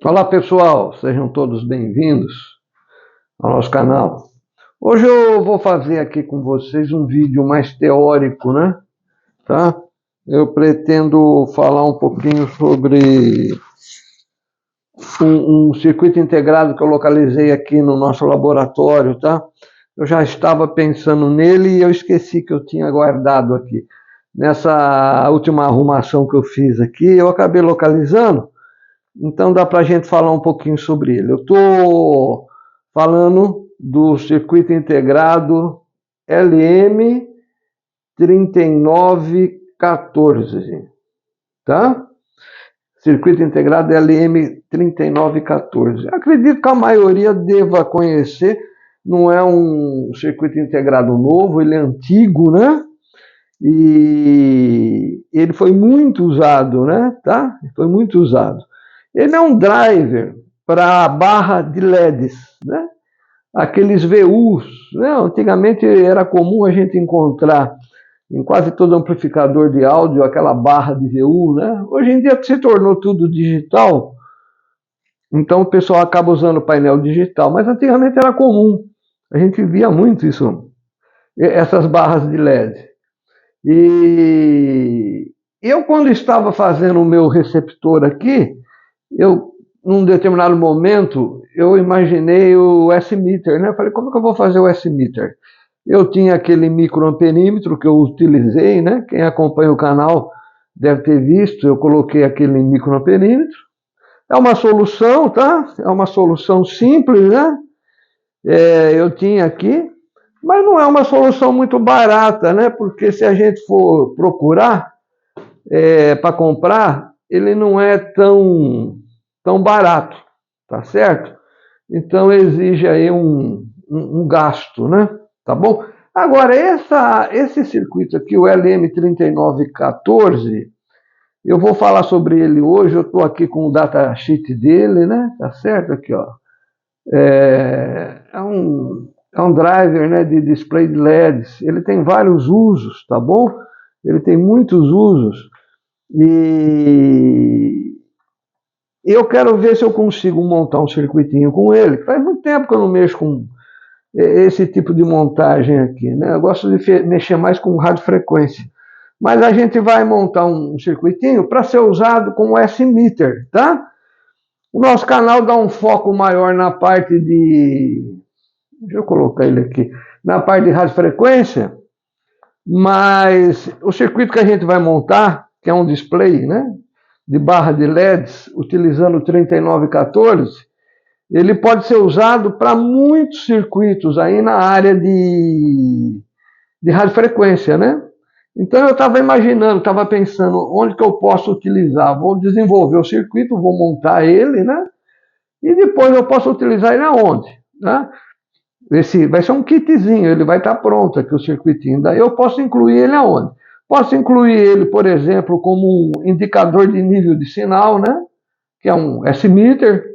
Olá pessoal, sejam todos bem-vindos ao nosso canal. Hoje eu vou fazer aqui com vocês um vídeo mais teórico, né? Tá? Eu pretendo falar um pouquinho sobre um circuito integrado que eu localizei aqui no nosso laboratório, tá? Eu já estava pensando nele e eu esqueci que eu tinha guardado aqui. Nessa última arrumação que eu fiz aqui, eu acabei localizando. Então dá para a gente falar um pouquinho sobre ele. Eu estou falando do circuito integrado LM3914, tá? Circuito integrado LM3914. Acredito que a maioria deva conhecer. Não é um circuito integrado novo, ele é antigo, né? E ele foi muito usado, né? Tá? Foi muito usado. Ele é um driver para barra de LEDs, né? Aqueles VUs, né? Antigamente era comum a gente encontrar em quase todo amplificador de áudio aquela barra de VU, né? Hoje em dia se tornou tudo digital, então o pessoal acaba usando painel digital, mas antigamente era comum, a gente via muito isso, essas barras de LED. E eu, quando estava fazendo o meu receptor aqui, num determinado momento, eu imaginei o S-meter, né? Eu falei, como é que eu vou fazer o S-meter? Eu tinha aquele microamperímetro que eu utilizei, né? Quem acompanha o canal deve ter visto, eu coloquei aquele microamperímetro. É uma solução, tá? É uma solução simples, né? Eu tinha aqui, mas não é uma solução muito barata, né? Porque se a gente for procurar para comprar, ele não é tão barato, tá certo? Então exige aí um gasto, né? Tá bom? Agora, esse circuito aqui, o LM3914, eu vou falar sobre ele hoje, eu estou aqui com o datasheet dele, né? Tá certo? Aqui, ó. É um driver, né, de display de LEDs. Ele tem vários usos, tá bom? Ele tem muitos usos. E eu quero ver se eu consigo montar um circuitinho com ele. Faz muito tempo que eu não mexo com esse tipo de montagem aqui, né? Eu gosto de mexer mais com radiofrequência. Mas a gente vai montar um circuitinho para ser usado com o S-meter, tá? O nosso canal dá um foco maior na parte de... Deixa eu colocar ele aqui. Na parte de radiofrequência, mas o circuito que a gente vai montar, que é um display, né? De barra de LEDs, utilizando o 3914, ele pode ser usado para muitos circuitos aí na área de radiofrequência, né? Então eu estava imaginando, estava pensando onde que eu posso utilizar. Vou desenvolver o circuito, vou montar ele, né? E depois eu posso utilizar ele aonde? Né? Esse vai ser um kitzinho, ele vai estar pronto aqui o circuitinho. Daí eu posso incluir ele aonde? Posso incluir ele, por exemplo, como um indicador de nível de sinal, né? Que é um S-meter,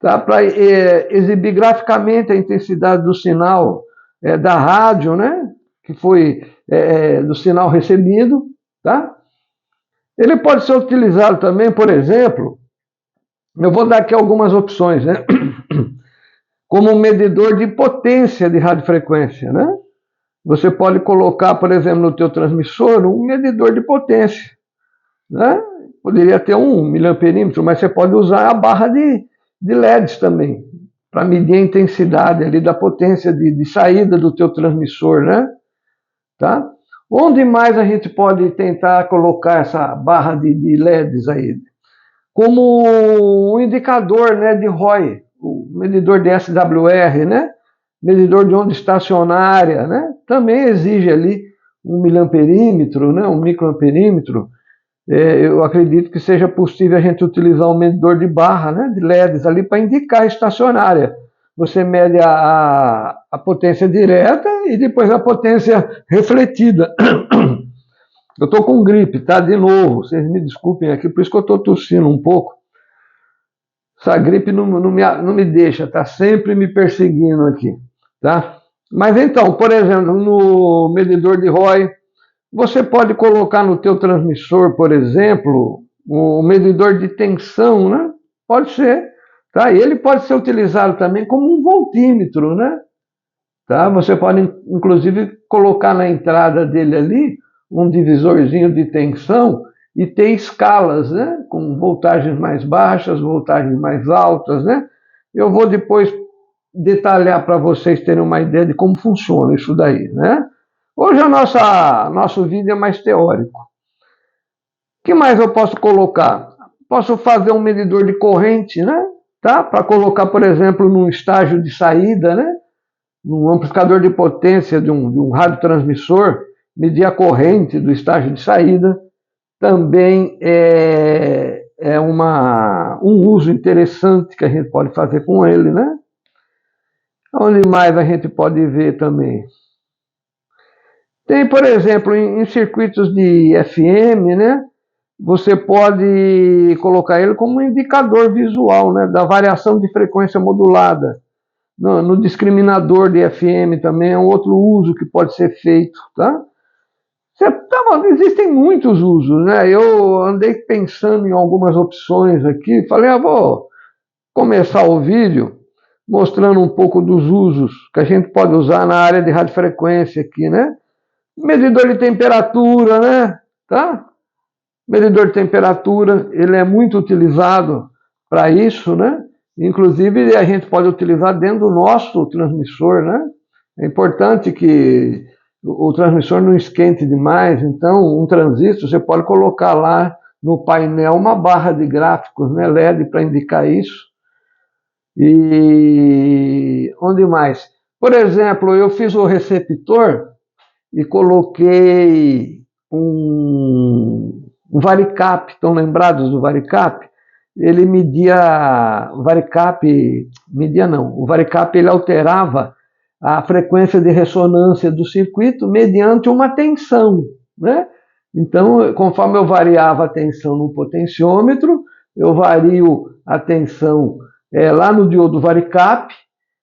tá? Para exibir graficamente a intensidade do sinal da rádio, né? Que foi do sinal recebido, tá? Ele pode ser utilizado também, por exemplo, eu vou dar aqui algumas opções, né? Como um medidor de potência de radiofrequência, né? Você pode colocar, por exemplo, no teu transmissor um medidor de potência, né? Poderia ter um miliamperímetro, mas você pode usar a barra de LEDs também, para medir a intensidade ali da potência de saída do teu transmissor, né? Tá? Onde mais a gente pode tentar colocar essa barra de LEDs aí? Como um indicador, né, de ROI, o medidor de SWR, né? Medidor de onda estacionária, né? Também exige ali um miliamperímetro, né? Um microamperímetro. Eu acredito que seja possível a gente utilizar um medidor de barra, né? De LEDs ali para indicar a estacionária. Você mede a potência direta e depois a potência refletida. Eu estou com gripe, tá? De novo, vocês me desculpem aqui, por isso que eu estou tossindo um pouco. Essa gripe não me deixa, tá sempre me perseguindo aqui, tá? Mas então, por exemplo, no medidor de ROI, você pode colocar no teu transmissor, por exemplo, o medidor de tensão, né? Pode ser, tá? E ele pode ser utilizado também como um voltímetro, né? Tá? Você pode, inclusive, colocar na entrada dele ali um divisorzinho de tensão e ter escalas, né? Com voltagens mais baixas, voltagens mais altas, né? Eu vou depois detalhar para vocês terem uma ideia de como funciona isso daí, né? Hoje nosso vídeo é mais teórico. O que mais eu posso colocar? Posso fazer um medidor de corrente, né? Tá? Para colocar, por exemplo, num estágio de saída, né? Num amplificador de potência de um radiotransmissor, medir a corrente do estágio de saída. Também um uso interessante que a gente pode fazer com ele, né? Onde mais a gente pode ver também? Tem, por exemplo, em circuitos de FM, né? Você pode colocar ele como um indicador visual, né? Da variação de frequência modulada. No discriminador de FM também é um outro uso que pode ser feito, tá? Existem muitos usos, né? Eu andei pensando em algumas opções aqui, falei, vou começar o vídeo mostrando um pouco dos usos que a gente pode usar na área de radiofrequência aqui, né? Medidor de temperatura, né? Tá? Medidor de temperatura, ele é muito utilizado para isso, né? Inclusive, a gente pode utilizar dentro do nosso transmissor, né? É importante que o transmissor não esquente demais, então um transistor você pode colocar lá no painel uma barra de gráficos, né, LED para indicar isso. E onde mais? Por exemplo, eu fiz o receptor e coloquei um varicap, estão lembrados do varicap? Ele media, o varicap ele alterava a frequência de ressonância do circuito mediante uma tensão, né? Então, conforme eu variava a tensão no potenciômetro, eu vario a tensão lá no diodo varicap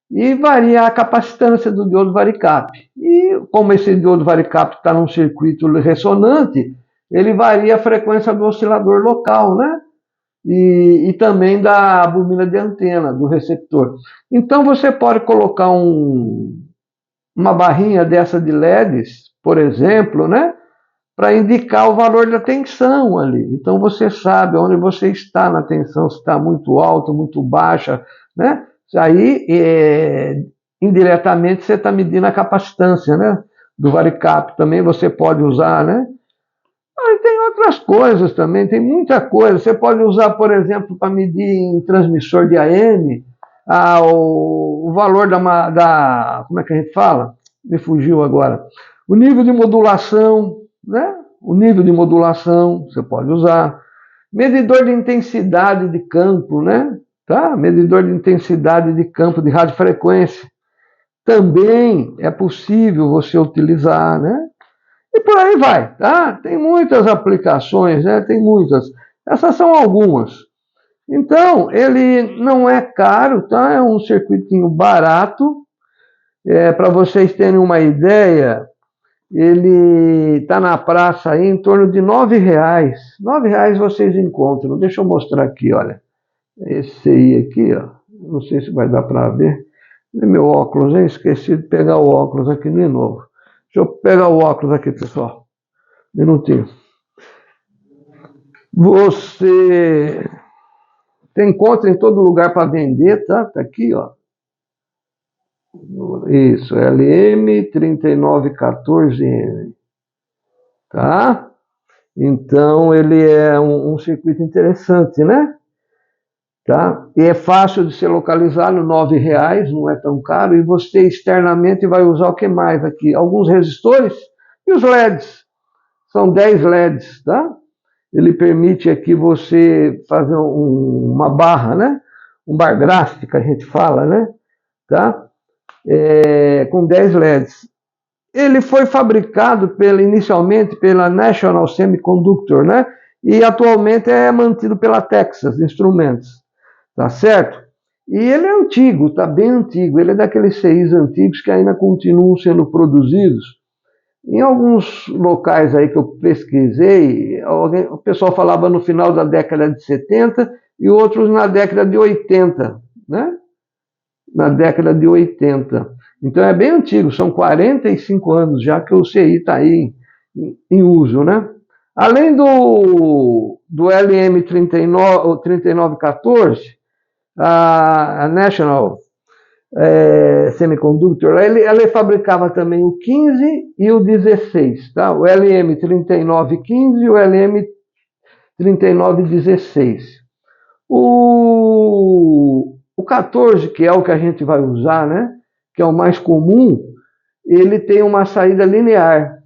e varia a capacitância do diodo varicap. E como esse diodo varicap está num circuito ressonante, ele varia a frequência do oscilador local, né? E também da bobina de antena, do receptor. Então você pode colocar uma barrinha dessa de LEDs, por exemplo, né? Para indicar o valor da tensão ali. Então você sabe onde você está na tensão, se está muito alta, muito baixa, né? Aí, indiretamente, você está medindo a capacitância, né? Do varicap. Também você pode usar, né? E tem outras coisas também, tem muita coisa. Você pode usar, por exemplo, para medir em transmissor de AM, o valor como é que a gente fala? Me fugiu agora. O nível de modulação, né? O nível de modulação você pode usar. Medidor de intensidade de campo, né? Tá? Medidor de intensidade de campo de radiofrequência. Também é possível você utilizar, né? E por aí vai, tá? Tem muitas aplicações, né? Tem muitas. Essas são algumas. Então, ele não é caro, tá? É um circuitinho barato. Para vocês terem uma ideia, ele está na praça aí em torno de R$9. R$9 vocês encontram. Deixa eu mostrar aqui, olha. Esse aí aqui, ó. Não sei se vai dar para ver. Meu óculos, hein? Esqueci de pegar o óculos aqui de novo. Deixa eu pegar o óculos aqui, pessoal. Minutinho. Você encontra em todo lugar para vender, tá? Tá aqui, ó. Isso, LM3914M. Tá? Então, ele é um circuito interessante, né? Tá? E é fácil de ser localizado, R$9, não é tão caro, e você externamente vai usar o que mais aqui? Alguns resistores e os LEDs. São 10 LEDs, tá? Ele permite aqui você fazer uma barra, né? Um bar gráfico, que a gente fala, né? Tá? Com 10 LEDs. Ele foi fabricado inicialmente pela National Semiconductor, né? E atualmente é mantido pela Texas Instruments. Tá certo? E ele é antigo, tá bem antigo. Ele é daqueles CIs antigos que ainda continuam sendo produzidos. Em alguns locais aí que eu pesquisei, o pessoal falava no final da década de 70 e outros na década de 80, né? Na década de 80. Então é bem antigo, são 45 anos já que o CI está aí em uso, né? Além do LM39, 3914, a National Semiconductor, ela fabricava também o 15 e o 16, tá? O LM3915 e o LM3916. O 14, que é o que a gente vai usar, né? Que é o mais comum, ele tem uma saída linear,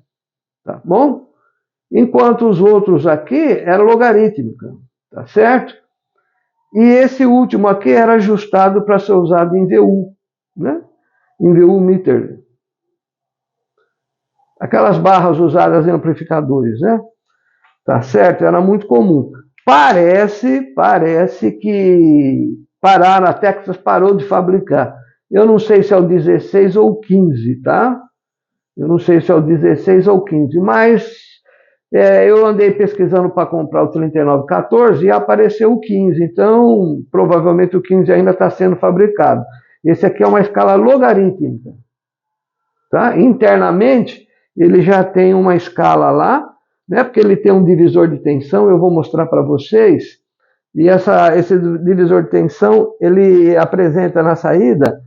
tá bom? Enquanto os outros aqui era logarítmica, tá certo? E esse último aqui era ajustado para ser usado em VU, né? Em VU meter. Aquelas barras usadas em amplificadores, né? Tá certo? Era muito comum. Parece que a Texas parou de fabricar. Eu não sei se é o 16 ou o 15, tá? Eu não sei se é o 16 ou o 15, mas eu andei pesquisando para comprar o 3914 e apareceu o 15, então provavelmente o 15 ainda está sendo fabricado. Esse aqui é uma escala logarítmica, tá? Internamente ele já tem uma escala lá, né? Porque ele tem um divisor de tensão, eu vou mostrar para vocês. E esse divisor de tensão ele apresenta na saída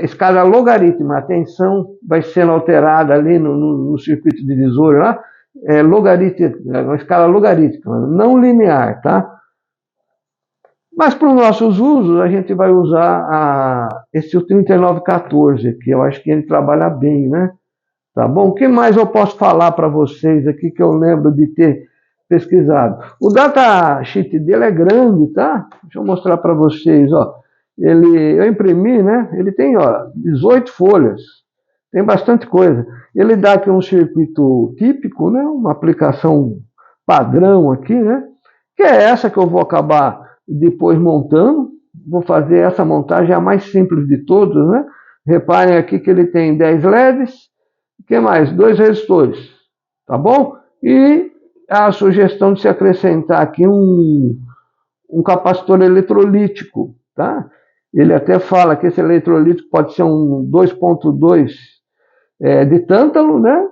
escala logarítmica, a tensão vai sendo alterada ali no circuito divisor lá, uma escala logarítmica, não linear, tá? Mas para os nossos usos, a gente vai usar esse 3914, que eu acho que ele trabalha bem, né? Tá bom? O que mais eu posso falar para vocês aqui que eu lembro de ter pesquisado? O datasheet dele é grande, tá? Deixa eu mostrar para vocês, ó. Eu imprimi, né? Ele tem, ó, 18 folhas. Tem bastante coisa. Ele dá aqui um circuito típico, né? Uma aplicação padrão aqui, né? Que é essa que eu vou acabar depois montando. Vou fazer essa montagem a mais simples de todas, né? Reparem aqui que ele tem 10 LEDs. O que mais? 2 resistores, tá bom? E a sugestão de se acrescentar aqui um capacitor eletrolítico, tá? Ele até fala que esse eletrolítico pode ser um 2.2 de tântalo, né?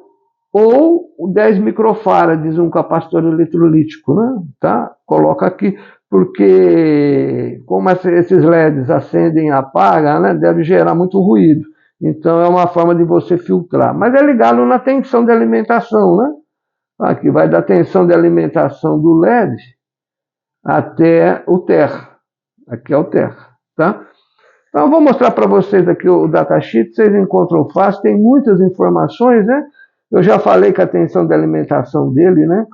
Ou 10 microfarads, um capacitor eletrolítico, né? Tá? Coloca aqui, porque como esses LEDs acendem e apagam, né? Deve gerar muito ruído. Então é uma forma de você filtrar. Mas é ligado na tensão de alimentação, né? Aqui vai da tensão de alimentação do LED até o terra. Aqui é o terra, tá? Então eu vou mostrar para vocês aqui o datasheet, vocês encontram fácil, tem muitas informações, né? Eu já falei que a tensão de alimentação dele, né?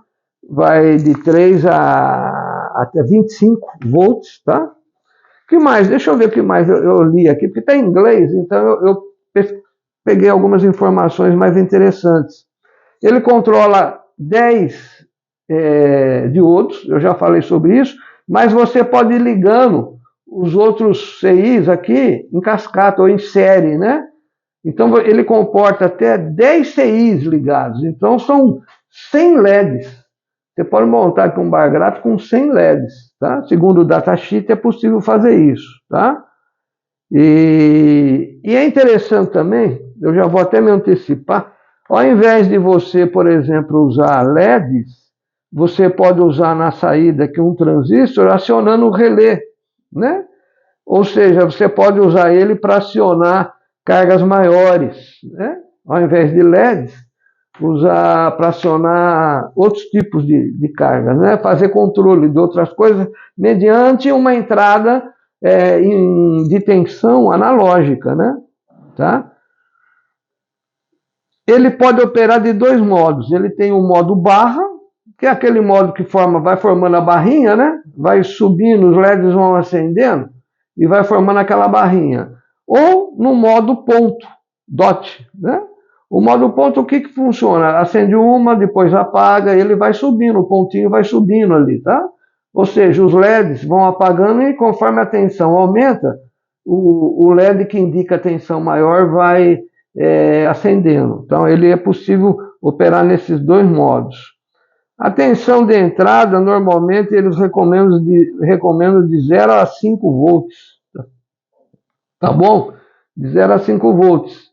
Vai de 3 até 25 volts, tá? O que mais? Deixa eu ver o que mais eu li aqui, porque está em inglês, então eu peguei algumas informações mais interessantes. Ele controla 10 diodos, eu já falei sobre isso, mas você pode ir ligando os outros CIs aqui em cascata ou em série, né? Então ele comporta até 10 CIs ligados, então são 100 LEDs. Você pode montar aqui um bar gráfico com 100 LEDs, tá? Segundo o datasheet é possível fazer isso, tá? E é interessante também, eu já vou até me antecipar, ao invés de você, por exemplo, usar LEDs, você pode usar na saída aqui um transistor acionando o relé, né? Ou seja, você pode usar ele para acionar cargas maiores, né? Ao invés de LEDs, usar para acionar outros tipos de cargas, né? Fazer controle de outras coisas mediante uma entrada de tensão analógica, né? Tá? Ele pode operar de 2 modos. Ele tem o modo barra, que é aquele modo que vai formando a barrinha, né? Vai subindo, os LEDs vão acendendo e vai formando aquela barrinha. Ou no modo ponto, dot, né? O modo ponto, o que funciona? Acende uma, depois apaga, ele vai subindo, o pontinho vai subindo ali, tá? Ou seja, os LEDs vão apagando e conforme a tensão aumenta, o LED que indica a tensão maior vai acendendo. Então, ele é possível operar nesses dois modos. A tensão de entrada, normalmente, eles recomendam de 0 a 5 volts. Tá bom? De 0 a 5 volts.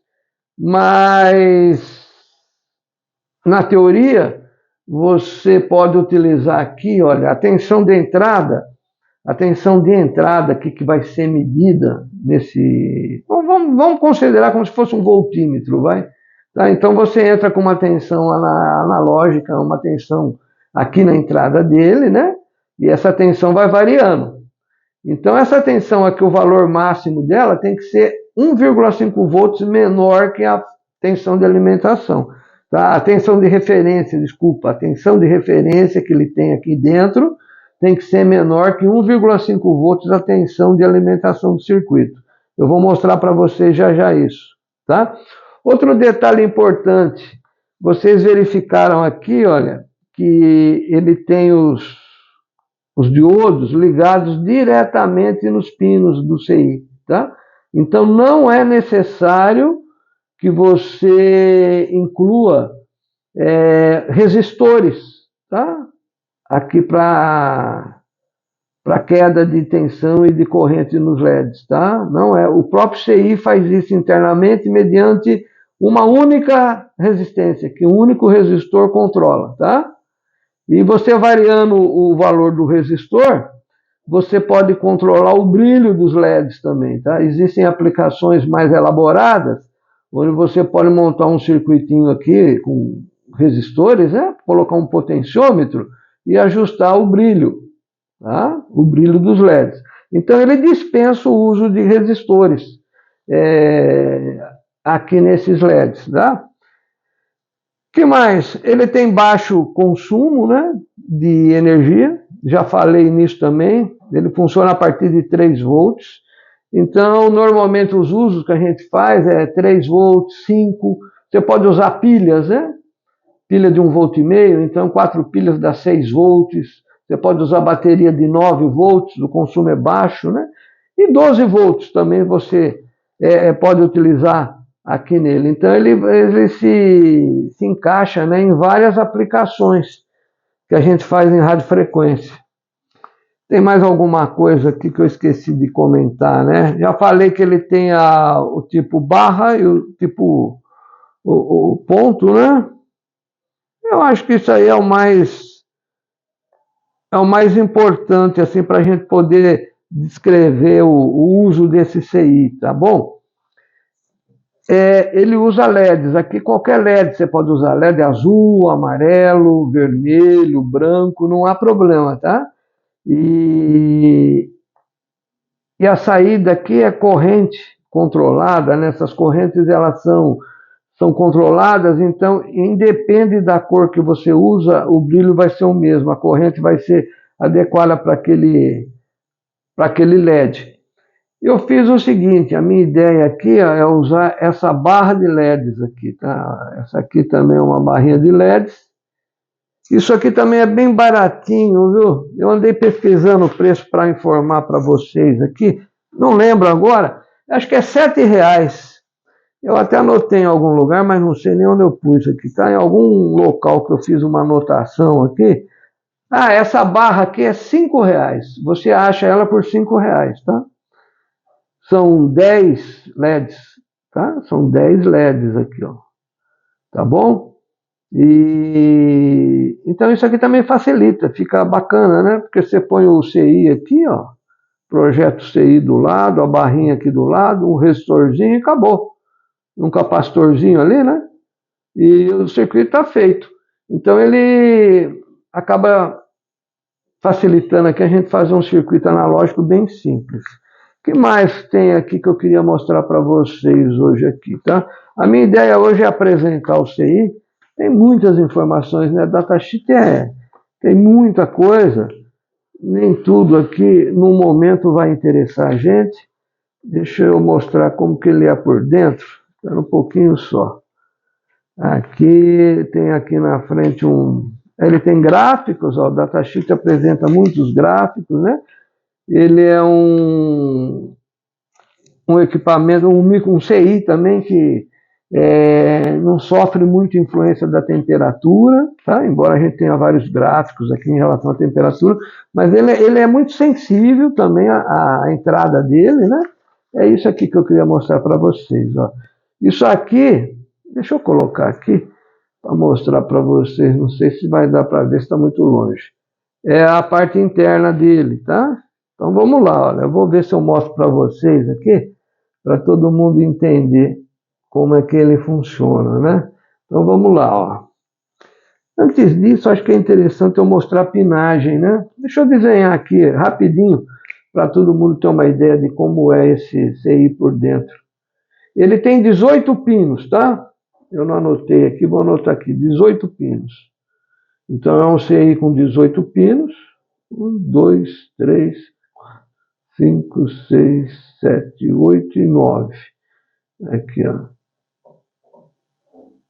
Mas, na teoria, você pode utilizar aqui, olha, a tensão de entrada aqui que vai ser medida nesse... Vamos considerar como se fosse um voltímetro, vai? Tá? Então você entra com uma tensão analógica, uma tensão aqui na entrada dele, né? E essa tensão vai variando. Então essa tensão aqui, o valor máximo dela tem que ser 1,5 volts menor que a tensão de alimentação. Tá? A tensão de referência, desculpa, a tensão de referência que ele tem aqui dentro tem que ser menor que 1,5 volts a tensão de alimentação do circuito. Eu vou mostrar para vocês já isso, tá? Outro detalhe importante, vocês verificaram aqui, olha, que ele tem os diodos ligados diretamente nos pinos do CI, tá? Então não é necessário que você inclua resistores, tá? Aqui para queda de tensão e de corrente nos LEDs, tá? Não é, o próprio CI faz isso internamente mediante uma única resistência, que um único resistor controla, tá? E você variando o valor do resistor, você pode controlar o brilho dos LEDs também, tá? Existem aplicações mais elaboradas, onde você pode montar um circuitinho aqui com resistores, né? Colocar um potenciômetro e ajustar o brilho, tá? O brilho dos LEDs. Então ele dispensa o uso de resistores aqui nesses LEDs, tá? Que mais? Ele tem baixo consumo, né, de energia, já falei nisso também, ele funciona a partir de 3 volts, então normalmente os usos que a gente faz é 3 volts, 5, você pode usar pilhas, né? Pilha de 1,5 volt, então 4 pilhas dá 6 volts, você pode usar bateria de 9 volts, o consumo é baixo, né? E 12 volts também você pode utilizar aqui nele. Então ele se encaixa, né, em várias aplicações que a gente faz em radiofrequência. Tem mais alguma coisa aqui que eu esqueci de comentar, né? Já falei que ele tem o tipo barra e o tipo o ponto, né? Eu acho que isso aí é o mais importante assim para a gente poder descrever o uso desse CI, tá bom? Ele usa LEDs, aqui qualquer LED você pode usar, LED azul, amarelo, vermelho, branco, não há problema, tá? E a saída aqui é corrente controlada, né? Essas correntes elas são controladas, então independe da cor que você usa, o brilho vai ser o mesmo, a corrente vai ser adequada para aquele LED. Eu fiz o seguinte, a minha ideia aqui é usar essa barra de LEDs aqui, tá? Essa aqui também é uma barrinha de LEDs. Isso aqui também é bem baratinho, viu? Eu andei pesquisando o preço para informar para vocês aqui. Não lembro agora, acho que é R$7. Eu até anotei em algum lugar, mas não sei nem onde eu pus aqui, tá? Em algum local que eu fiz uma anotação aqui. Ah, essa barra aqui é R$5. Você acha ela por R$5, tá? São 10 LEDs, tá? São 10 LEDs aqui, ó. Tá bom? E então isso aqui também facilita, fica bacana, né? Porque você põe o CI aqui, ó, projeta o CI do lado, a barrinha aqui do lado, um resistorzinho e acabou. Um capacitorzinho ali, né? E o circuito está feito. Então ele acaba facilitando aqui a gente fazer um circuito analógico bem simples. O que mais tem aqui que eu queria mostrar para vocês hoje aqui, tá? A minha ideia hoje é apresentar o CI. Tem muitas informações, né? Datasheet tem muita coisa. Nem tudo aqui, no momento, vai interessar a gente. Deixa eu mostrar como que ele é por dentro. Espera um pouquinho só. Aqui, tem aqui na frente ele tem gráficos, ó, o datasheet apresenta muitos gráficos, né? Ele é um equipamento, um CI também que não sofre muito influência da temperatura, tá? Embora a gente tenha vários gráficos aqui em relação à temperatura, mas ele é muito sensível também à entrada dele, né? É isso aqui que eu queria mostrar para vocês, ó. Isso aqui, deixa eu colocar aqui para mostrar para vocês, não sei se vai dar para ver, se está muito longe. É a parte interna dele, tá? Então vamos lá, olha, eu vou ver se eu mostro para vocês aqui, para todo mundo entender como é que ele funciona, né? Então vamos lá, ó. Antes disso, acho que é interessante eu mostrar a pinagem, né? Deixa eu desenhar aqui rapidinho, para todo mundo ter uma ideia de como é esse CI por dentro. Ele tem 18 pinos, tá? Eu não anotei aqui, vou anotar aqui, 18 pinos. Então é um CI com 18 pinos. 1, 2, 3, 5, 6, 7, 8 e 9. Aqui, ó.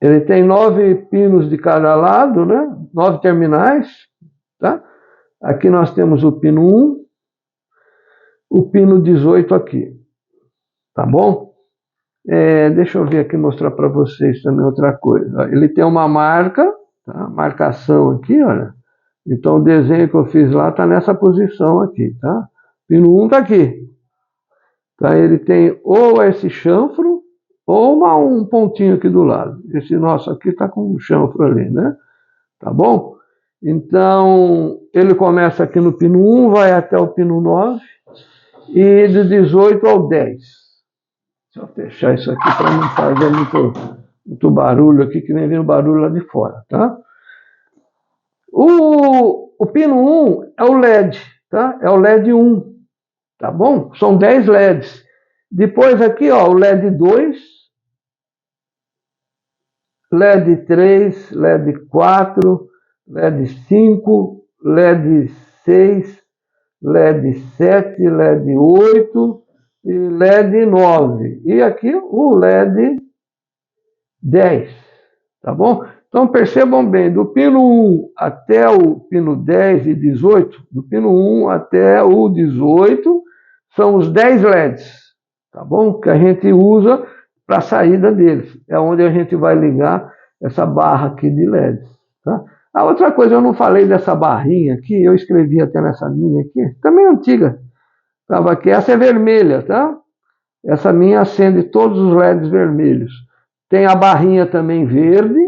Ele tem 9 pinos de cada lado, né? 9 terminais, tá? Aqui nós temos o pino 1, o pino 18 aqui, tá bom? Deixa eu ver aqui, mostrar para vocês também outra coisa. Ele tem uma marca, tá? Marcação aqui, olha. Então o desenho que eu fiz lá está nessa posição aqui, tá? Pino 1 está aqui. Tá? Ele tem ou esse chanfro, ou um pontinho aqui do lado. Esse nosso aqui está com um chanfro ali, né? Tá bom? Então, ele começa aqui no pino 1, vai até o pino 9, e de 18 ao 10. Deixa eu fechar isso aqui para não fazer muito barulho aqui, que nem vem o barulho lá de fora, tá? O pino 1 é o LED, tá? É o LED 1, tá bom? São 10 LEDs. Depois aqui, ó, o LED 2, LED 3, LED 4, LED 5, LED 6, LED 7, LED 8 e LED 9. E aqui o LED 10, tá bom? Então percebam bem, do pino 1 até o pino 10 e 18, do pino 1 até o 18, são os 10 LEDs, tá bom? Que a gente usa para a saída deles. É onde a gente vai ligar essa barra aqui de LEDs, tá? A outra coisa, eu não falei dessa barrinha aqui, eu escrevi até nessa minha aqui, também antiga. Estava aqui, essa é vermelha, tá? Essa minha acende todos os LEDs vermelhos. Tem a barrinha também verde,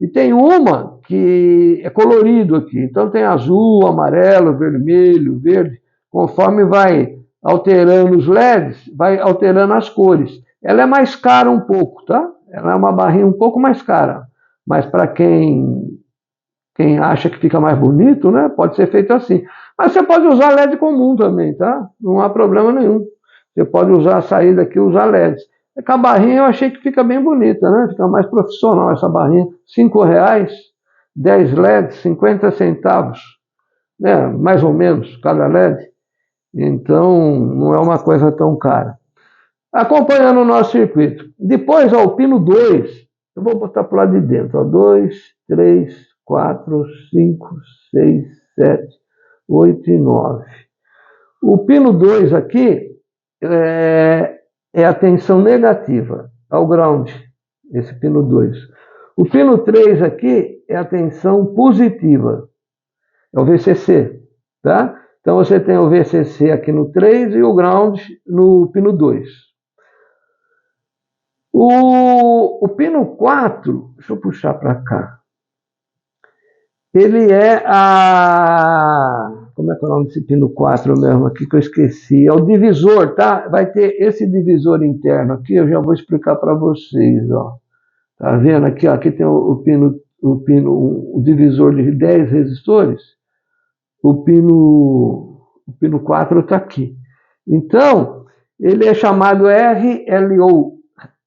e tem uma que é colorido aqui. Então tem azul, amarelo, vermelho, verde. Conforme vai alterando os LEDs, vai alterando as cores. Ela é mais cara um pouco, tá? Ela é uma barrinha um pouco mais cara. Mas para quem acha que fica mais bonito, né? Pode ser feito assim. Mas você pode usar LED comum também, tá? Não há problema nenhum. Você pode usar a saída aqui e usar LEDs. Com a barrinha eu achei que fica bem bonita, né? Fica mais profissional essa barrinha. R$5, 10 LEDs, 50 centavos, né? Mais ou menos, cada LED. Então, não é uma coisa tão cara. Acompanhando o nosso circuito. Depois, ó, o pino 2, eu vou botar para o lado de dentro. Ó, 2, 3, 4, 5, 6, 7, 8 e 9. O pino 2 aqui é a tensão negativa, ao ground, esse pino 2. O pino 3 aqui é a tensão positiva, é o VCC, tá? Então você tem o VCC aqui no 3 e o ground no pino 2. O pino 4, deixa eu puxar para cá, ele é como é que é o nome desse pino 4 mesmo aqui que eu esqueci? É o divisor, tá? Vai ter esse divisor interno aqui, eu já vou explicar para vocês, ó. Tá vendo aqui, ó, aqui tem o divisor de 10 resistores. O pino 4 está aqui. Então, ele é chamado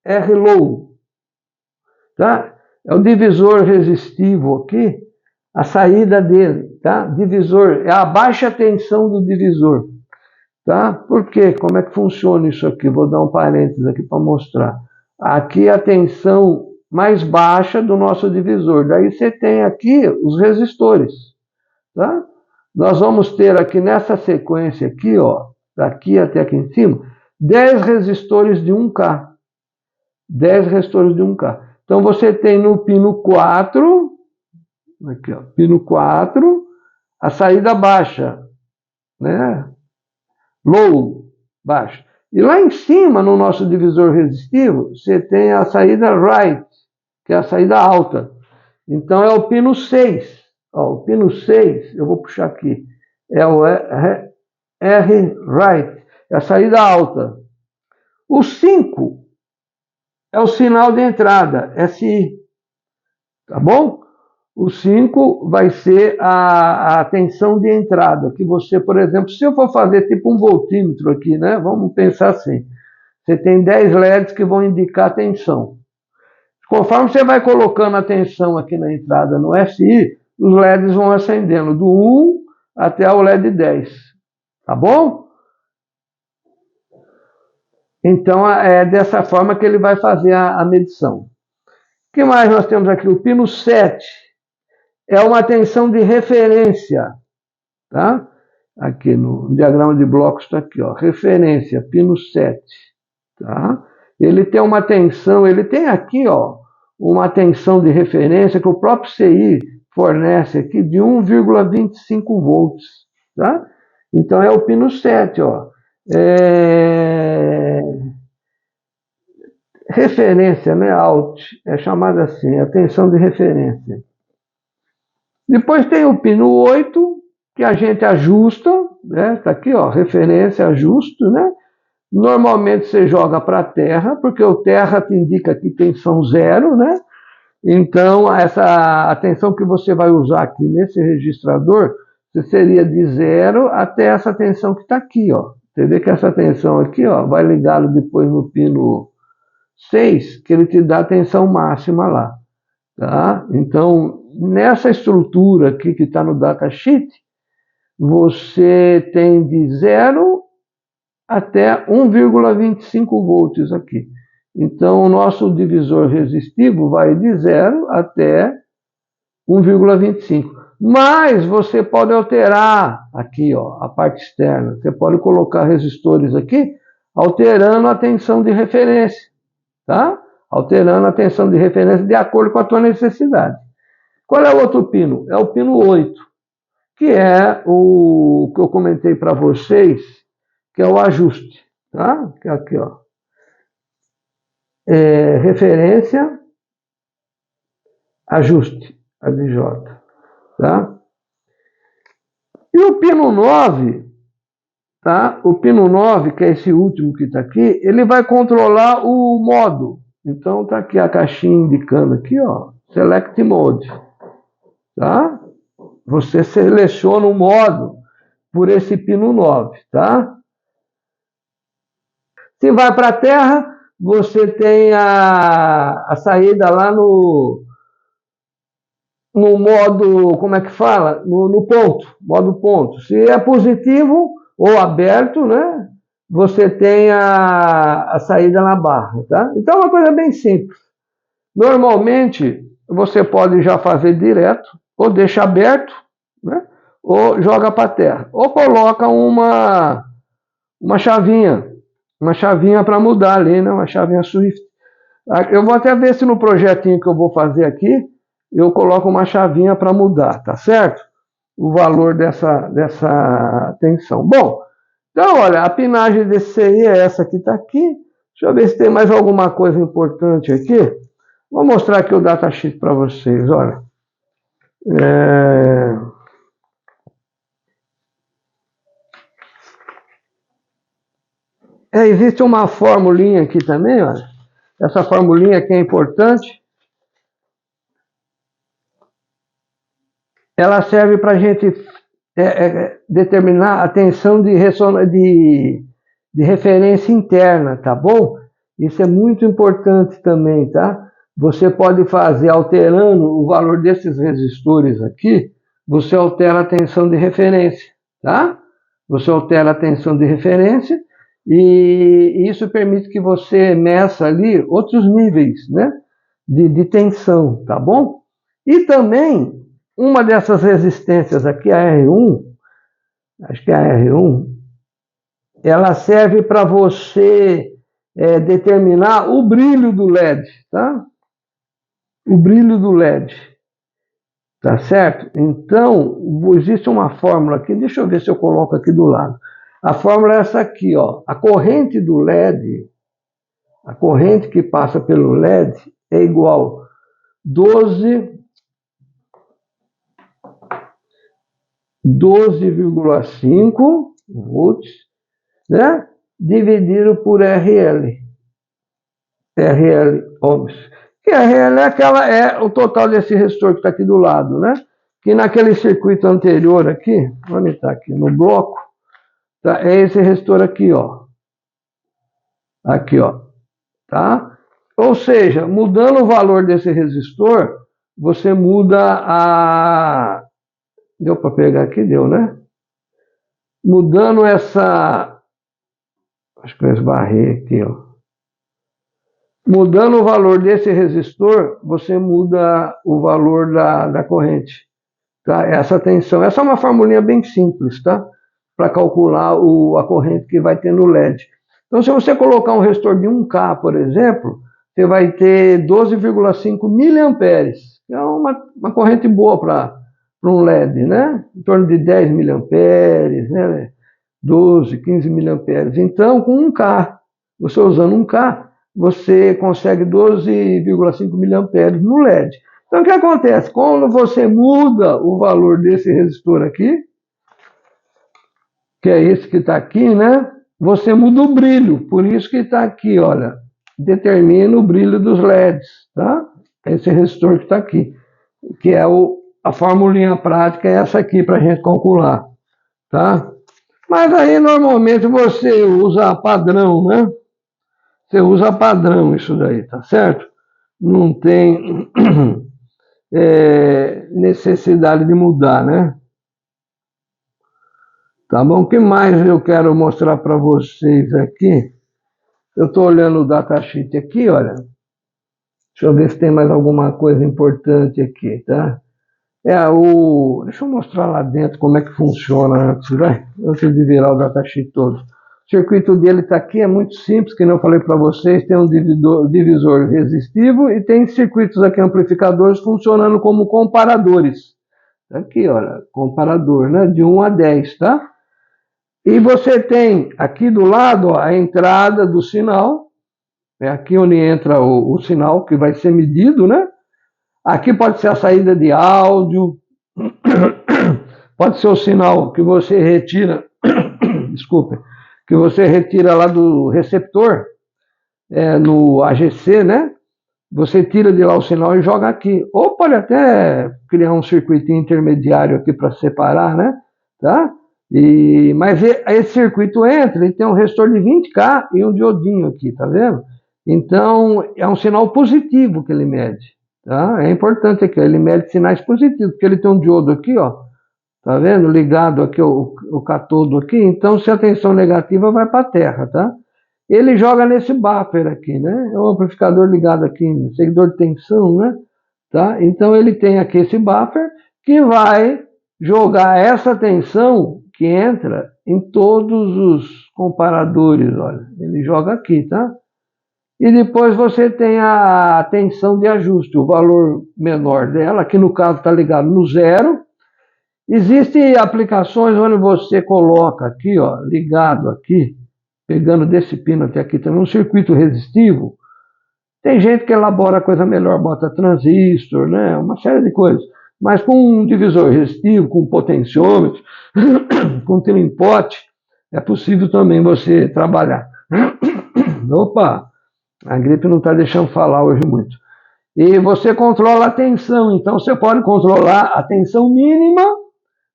RLO, tá? É o divisor resistivo aqui, a saída dele, tá? Divisor, é a baixa tensão do divisor, tá? Por quê? Como é que funciona isso aqui? Vou dar um parênteses aqui para mostrar. Aqui é a tensão mais baixa do nosso divisor. Daí você tem aqui os resistores, tá? Nós vamos ter aqui nessa sequência aqui, ó, daqui até aqui em cima, 10 resistores de 1K. 10 resistores de 1K. Então você tem no pino 4, aqui ó, pino 4, a saída baixa, né? Low, baixa. E lá em cima, no nosso divisor resistivo, você tem a saída right, que é a saída alta. Então é o pino 6. Ó, o pino 6, eu vou puxar aqui, é o R right, é a saída alta. O 5 é o sinal de entrada, SI. Tá bom? O 5 vai ser a tensão de entrada, que você, por exemplo, se eu for fazer tipo um voltímetro aqui, né? Vamos pensar assim. Você tem 10 LEDs que vão indicar a tensão. Conforme você vai colocando a tensão aqui na entrada no SI, os LEDs vão acendendo do 1 até o LED 10. Tá bom? Então é dessa forma que ele vai fazer a medição. O que mais nós temos aqui? O pino 7 é uma tensão de referência. Tá? Aqui no diagrama de blocos está aqui, ó, referência, pino 7. Tá? Ele tem uma tensão, ele tem aqui, ó, uma tensão de referência que o próprio CI fornece aqui de 1,25 volts. Tá? Então é o pino 7, ó. Referência, né, out, é chamada assim, a tensão de referência. Depois tem o pino 8, que a gente ajusta, né, tá aqui, ó, referência, ajusto, né? Normalmente você joga para a terra, porque o terra te indica aqui tensão 0, né? Então, a tensão que você vai usar aqui nesse registrador, seria de 0 até essa tensão que está aqui, ó. Você vê que essa tensão aqui, ó, vai ligá-lo depois no pino 6, que ele te dá a tensão máxima lá. Tá? Então, nessa estrutura aqui que está no datasheet, você tem de 0 até 1,25 volts aqui. Então, o nosso divisor resistivo vai de 0 até 1,25. Mas você pode alterar aqui, ó, a parte externa. Você pode colocar resistores aqui, alterando a tensão de referência. Tá? Alterando a tensão de referência de acordo com a tua necessidade. Qual é o outro pino? É o pino 8, que é o que eu comentei para vocês, que é o ajuste. Tá? Que é aqui, ó. Referência, ajuste, ADJ. Tá? E o pino 9, tá? O pino 9, que é esse último que está aqui, ele vai controlar o modo. Então está aqui a caixinha indicando aqui, ó, Select Mode. Tá? Você seleciona o modo por esse pino 9, tá? Se vai para a terra, você tem a saída lá no modo, como é que fala? No ponto, modo ponto. Se é positivo ou aberto, né? Você tem a saída na barra, tá? Então é uma coisa bem simples. Normalmente, você pode já fazer direto, ou deixa aberto, né? Ou joga para a terra. Ou coloca uma chavinha para mudar ali, né? Uma chavinha Swift. Eu vou até ver se no projetinho que eu vou fazer aqui, eu coloco uma chavinha para mudar, tá certo? O valor dessa tensão. Bom, então, olha, a pinagem desse CI é essa que está aqui. Deixa eu ver se tem mais alguma coisa importante aqui. Vou mostrar aqui o datasheet para vocês, olha. Existe uma formulinha aqui também, olha. Essa formulinha aqui é importante. Ela serve para a gente determinar a tensão de referência interna, tá bom? Isso é muito importante também, tá? Você pode fazer, alterando o valor desses resistores aqui, você altera a tensão de referência, tá? Você altera a tensão de referência e isso permite que você meça ali outros níveis, né? De tensão, tá bom? E também, uma dessas resistências aqui, a R1, acho que é a R1, ela serve para você determinar o brilho do LED, tá? O brilho do LED, tá certo? Então, existe uma fórmula aqui, deixa eu ver se eu coloco aqui do lado. A fórmula é essa aqui, ó. A corrente do LED, a corrente que passa pelo LED é igual 12,5 volts, né? Dividido por RL. RL ohms. E RL é o total desse resistor que está aqui do lado, né? Que naquele circuito anterior aqui, onde está aqui, no bloco, tá? É esse resistor aqui, ó. Aqui, ó. Tá? Ou seja, mudando o valor desse resistor, você muda a... Deu para pegar aqui? Deu, né? Mudando essa... Acho que eu esbarrei aqui, ó. Mudando o valor desse resistor, você muda o valor da corrente. Tá? Essa tensão. Essa é uma formulinha bem simples, tá? Para calcular a corrente que vai ter no LED. Então, se você colocar um resistor de 1K, por exemplo, você vai ter 12,5 miliamperes. É uma corrente boa para um LED, né? Em torno de 10 miliamperes, né? 12, 15 miliamperes. Então, com 1K, você usando 1K, você consegue 12,5 miliamperes no LED. Então, o que acontece? Quando você muda o valor desse resistor aqui, que é esse que está aqui, né? Você muda o brilho. Por isso que está aqui, olha. Determina o brilho dos LEDs, tá? Esse resistor que está aqui. Que é a formulinha prática, é essa aqui para a gente calcular, tá? Mas aí, normalmente, você usa padrão, né? Você usa padrão isso daí, tá certo? Não tem necessidade de mudar, né? Tá bom? O que mais eu quero mostrar para vocês aqui? Eu estou olhando o datasheet aqui, olha. Deixa eu ver se tem mais alguma coisa importante aqui, tá? Deixa eu mostrar lá dentro como é que funciona antes, vai? Antes de virar o datasheet todo. O circuito dele está aqui, é muito simples, que eu falei para vocês, tem um divisor resistivo e tem circuitos aqui, amplificadores, funcionando como comparadores. Aqui, olha, comparador, né? De 1 a 10, tá? E você tem aqui do lado, ó, a entrada do sinal, é aqui onde entra o sinal que vai ser medido, né? Aqui pode ser a saída de áudio, pode ser o sinal que você retira, desculpa, que você retira lá do receptor, no AGC, né? Você tira de lá o sinal e joga aqui. Ou pode até criar um circuitinho intermediário aqui para separar, né? Tá? Mas esse circuito entra, ele tem um resistor de 20K e um diodinho aqui, tá vendo? Então, é um sinal positivo que ele mede. Tá? É importante aqui, ele mede sinais positivos, porque ele tem um diodo aqui, ó, tá vendo? Ligado aqui, o catodo aqui, então se a tensão negativa vai para a terra, tá? Ele joga nesse buffer aqui, né? É um amplificador ligado aqui, seguidor de tensão, né? Tá? Então ele tem aqui esse buffer que vai jogar essa tensão que entra em todos os comparadores, olha. Ele joga aqui, tá? E depois você tem a tensão de ajuste, o valor menor dela, que no caso está ligado no zero. Existem aplicações onde você coloca aqui, ó, ligado aqui, pegando desse pino até aqui também, um circuito resistivo. Tem gente que elabora coisa melhor, bota transistor, né, uma série de coisas. Mas com um divisor resistivo, com potenciômetro, com trilling pot, é possível também você trabalhar. Opa! A gripe não está deixando falar hoje muito. E você controla a tensão, então você pode controlar a tensão mínima,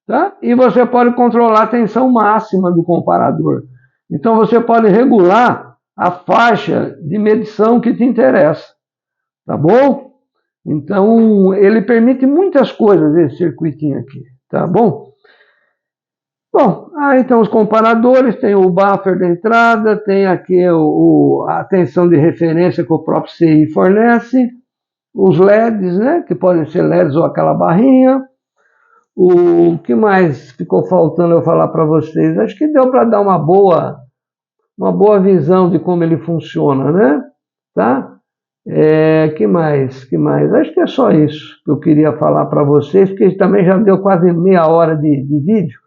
tá? E você pode controlar a tensão máxima do comparador. Então você pode regular a faixa de medição que te interessa, tá bom? Então ele permite muitas coisas, esse circuitinho aqui, tá bom? Bom, aí tem os comparadores, tem o buffer da entrada, tem aqui a tensão de referência que o próprio CI fornece, os LEDs, né, que podem ser LEDs ou aquela barrinha. O que mais ficou faltando eu falar para vocês? Acho que deu para dar uma boa uma boa visão de como ele funciona, né? Tá? Que mais? Que mais? Acho que é só isso que eu queria falar para vocês, porque também já deu quase meia hora de vídeo.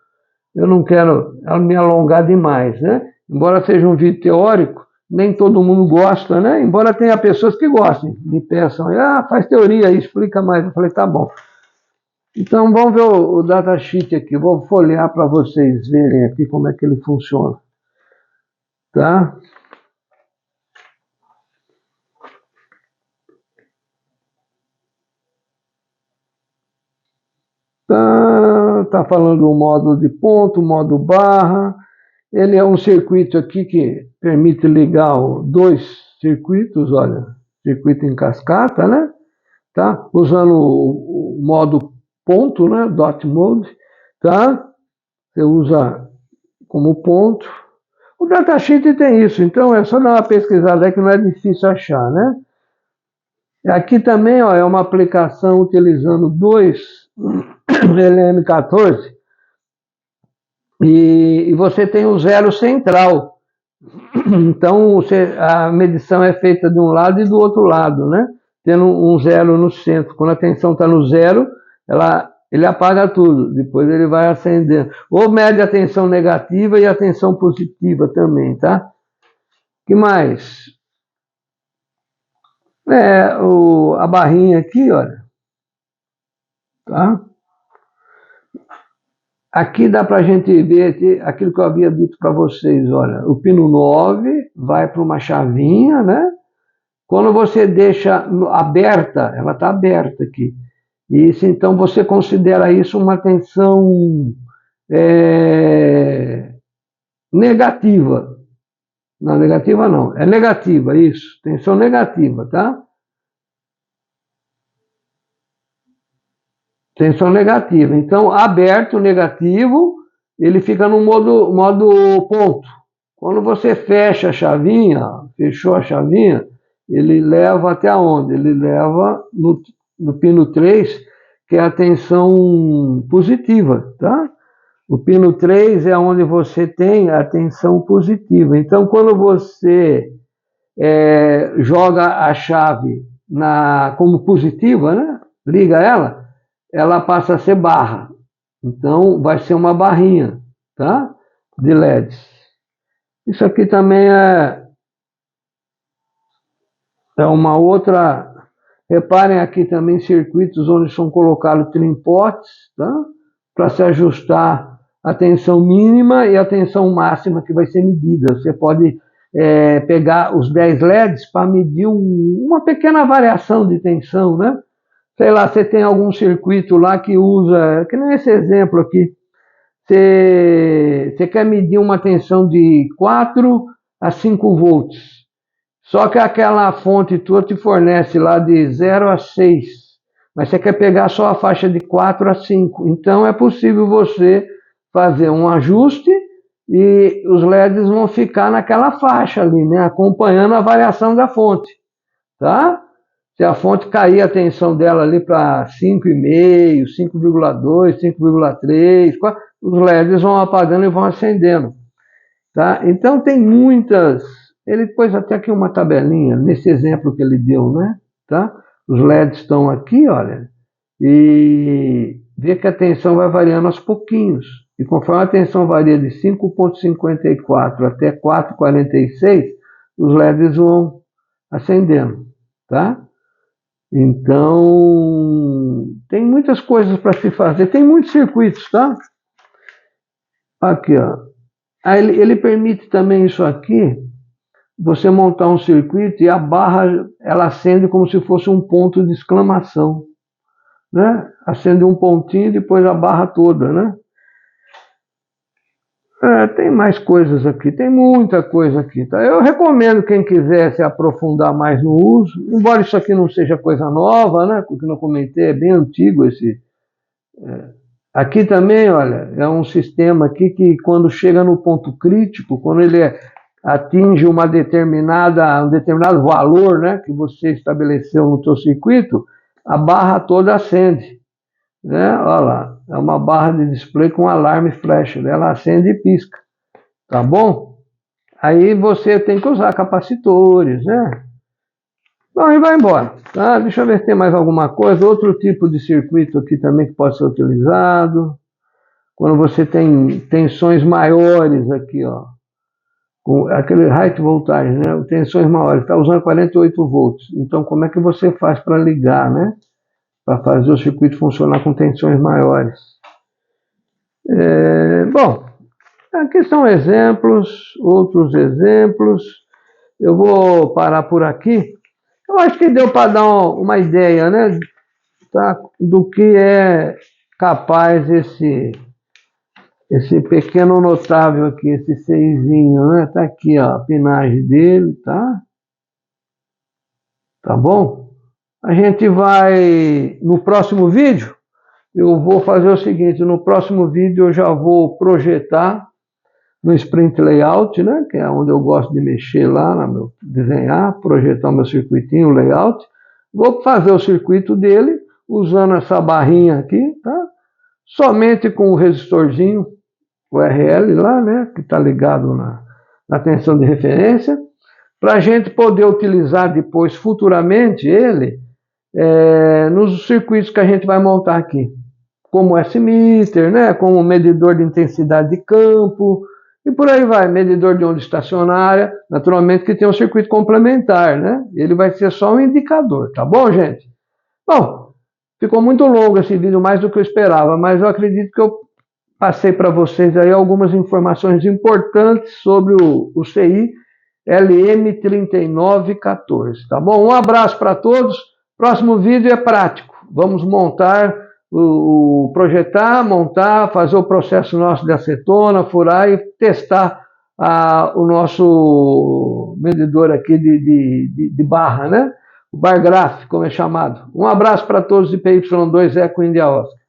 Eu não quero me alongar demais, né? Embora seja um vídeo teórico, nem todo mundo gosta, né? Embora tenha pessoas que gostem, me peçam, faz teoria aí, explica mais. Eu falei, tá bom. Então vamos ver o datasheet aqui, vou folhear para vocês verem aqui como é que ele funciona, tá? Tá falando do módulo de ponto, módulo barra. Ele é um circuito aqui que permite ligar dois circuitos, olha, circuito em cascata, né? Tá? Usando o modo ponto, né? Dot mode, tá? Você usa como ponto. O datasheet tem isso, então é só dar uma pesquisada aí que não é difícil achar, né? Aqui também, ó, é uma aplicação utilizando dois LM14 e você tem o zero central. Então a medição é feita de um lado e do outro lado, né? Tendo um zero no centro. Quando a tensão está no zero, ele apaga tudo, depois ele vai acendendo. Ou mede a tensão negativa e a tensão positiva também, tá? Que mais? A barrinha aqui, olha. Tá? Aqui dá para a gente ver aquilo que eu havia dito para vocês, olha. O pino 9 vai para uma chavinha, né? Quando você deixa aberta, ela está aberta aqui. Isso, então você considera isso uma tensão negativa. Não, negativa não. É negativa, isso. Tensão negativa, tá? Tensão negativa. Então, aberto, negativo, ele fica no modo ponto. Quando você fecha a chavinha, fechou a chavinha, ele leva até onde? Ele leva no pino 3, que é a tensão positiva, tá? O pino 3 é onde você tem a tensão positiva. Então, quando você joga a chave como positiva, né? Liga ela passa a ser barra. Então, vai ser uma barrinha, tá? De LEDs. Isso aqui também é uma outra. Reparem aqui também circuitos onde são colocados trimpotes, tá? Para se ajustar a tensão mínima e a tensão máxima que vai ser medida. Você pode pegar os 10 LEDs para medir uma pequena variação de tensão, né? Sei lá, você tem algum circuito lá que usa, que nem esse exemplo aqui, você quer medir uma tensão de 4 a 5 volts, só que aquela fonte tua te fornece lá de 0 a 6, mas você quer pegar só a faixa de 4 a 5, então é possível você fazer um ajuste e os LEDs vão ficar naquela faixa ali, né, acompanhando a variação da fonte, tá? Se a fonte cair a tensão dela ali para 5,5, 5,2, 5,3, os LEDs vão apagando e vão acendendo. Tá? Então tem muitas. Ele pôs até aqui uma tabelinha, nesse exemplo que ele deu, né? Tá? Os LEDs estão aqui, olha, e vê que a tensão vai variando aos pouquinhos. E conforme a tensão varia de 5,54 até 4,46, os LEDs vão acendendo. Tá? Então, tem muitas coisas para se fazer, tem muitos circuitos, tá? Aqui, ó. Aí ele permite também isso aqui, você montar um circuito e a barra, ela acende como se fosse um ponto de exclamação, né? Acende um pontinho e depois a barra toda, né? Tem mais coisas aqui, tem muita coisa aqui, tá? Eu recomendo quem quiser se aprofundar mais no uso, embora isso aqui não seja coisa nova, né? O que eu comentei é bem antigo esse. Aqui também, olha, é um sistema aqui que quando chega no ponto crítico, quando ele atinge um determinado valor, né, que você estabeleceu no seu circuito, a barra toda acende. Né? Olha lá, é uma barra de display com alarme flash, ela acende e pisca, tá bom? Aí você tem que usar capacitores, né? Bom, e vai embora. Tá? Deixa eu ver se tem mais alguma coisa. Outro tipo de circuito aqui também que pode ser utilizado. Quando você tem tensões maiores aqui, ó. Com aquele high voltagem, né? Tensões maiores. Está usando 48 volts. Então, como é que você faz para ligar, né? Para fazer o circuito funcionar com tensões maiores. Bom, aqui são exemplos, outros exemplos. Eu vou parar por aqui. Eu acho que deu para dar uma ideia, né, tá, do que é capaz esse pequeno notável aqui, esse seizinho, né? Tá aqui, ó, a pinagem dele, tá? Tá bom? A gente vai, no próximo vídeo, eu vou fazer o seguinte, no próximo vídeo eu já vou projetar no Sprint Layout, né, que é onde eu gosto de mexer lá, desenhar, projetar o meu circuitinho, o layout. Vou fazer o circuito dele usando essa barrinha aqui, tá? Somente com o resistorzinho, o RL lá, né, que está ligado na tensão de referência, para a gente poder utilizar depois, futuramente, ele nos circuitos que a gente vai montar aqui, como S-meter, né, como medidor de intensidade de campo, e por aí vai, medidor de onda estacionária, naturalmente que tem um circuito complementar, né? Ele vai ser só um indicador, tá bom, gente? Bom, ficou muito longo esse vídeo, mais do que eu esperava, mas eu acredito que eu passei para vocês aí algumas informações importantes sobre o CI LM3914, tá bom? Um abraço para todos, próximo vídeo é prático, vamos montar projetar, montar, fazer o processo nosso de acetona, furar e testar o nosso medidor aqui de barra, né? O bar graph, como é chamado. Um abraço para todos de PY2 Eco India Oscar.